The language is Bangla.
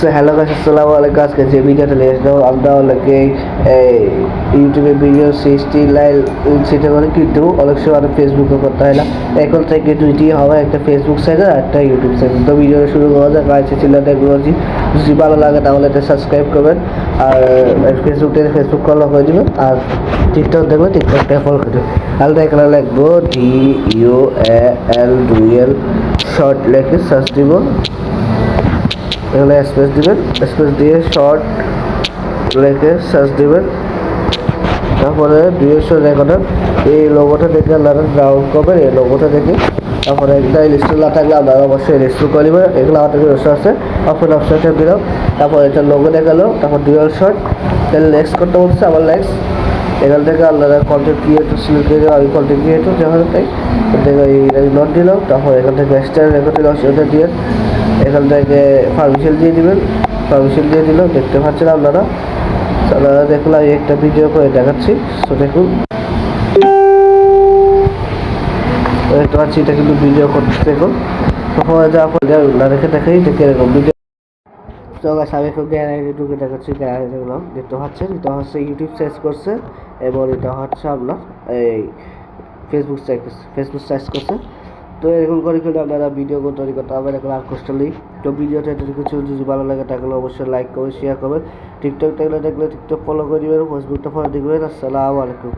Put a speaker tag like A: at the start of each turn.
A: সো হ্যালো গাইস, আসসালামু আলাইকুম। আজকে যে ভিডিওটা নিয়ে আসলাম আমরা অনেকে ইউটিউবে ভিডিও 60 লাইক সেটা করে, কিন্তু অনেক সময় ফেসবুকে করতে হয় না। এখন থেকে দুইটি হবে, একটা ফেসবুক সাইট আর একটা ইউটিউব সাইট। তো ভিডিওটা শুরু করা যাক। গাইছে ছিল টেকনোলজি, যদি ভালো লাগে তাহলে এটা সাবস্ক্রাইব করবেন, আর ফেসবুক থেকে ফেসবুক ফলো করে দেবেন, আর টিকটক দেখবেন টিকটকটা ফলো করে দেবেন। তাহলে এখানে লিখবো DUAL শর্ট লেখে সার্চ দিব। এখানে স্পেস দিবেন, স্পেস দিয়ে শর্ট লেখে সার্চ দিবেন। তারপরে ডিরেকশন রেকর্ডার এই লোগোটা দেখে আপনারা ডাউনলোড করবেন। এই লোগোটা দেখে তারপরে একটা ইনস্টল না থাকলে আপনারা অবশ্যই ইনস্টল করে নেবেন। এগুলো আমাদের আছে ওপেন অপশনটা দিলাম, তারপর এটা লোগো দেখালো, তারপর ডুয়াল শর্ট, তাহলে নেক্সট করতে বলছে আবার নেক্সট। এখান থেকে আপনারা কন্টেন্ট ক্রিয়েটর সিলেক্ট করে আমি কন্টেন্ট ক্রিয়েটর যখন তাই নোট দিলাম। তারপর এখান থেকে এক্সট্রা রেকর্ডের অপশনটা দিয়ে এখান থেকে পারমিশন দিয়ে দিবেন। পারমিশন দিয়ে দিলাম, দেখতে পাচ্ছেন আপনারা। দেখুন আমি একটা ভিডিও করে দেখাচ্ছি। তো দেখুন দেখতে পাচ্ছি এটা কিন্তু ভিডিও করতে। দেখুন প্রথমে যা না রেখে দেখাই যে কিরকম ভিডিও। তো আমি এখন গ্যালারি ঢুকে দেখাচ্ছি। গ্যালারি দেখলাম, দেখতে পাচ্ছেন এটা হচ্ছে ইউটিউব সার্চ করছে এবং এটা হচ্ছে আপনার এই ফেসবুক সার্চ করছে। তো এরকম করে কিন্তু আপনারা ভিডিও তৈরি করতে হবে, এখন আর কষ্ট নেই। তো ভিডিওটা কিছু যদি ভালো লাগে তাহলে অবশ্যই লাইক করবেন, শেয়ার করবেন। টিকটক দেখলে টিকটক ফলো করে দেবেন, ফেসবুকটা ফলো দিবেন। আসসালামু আলাইকুম।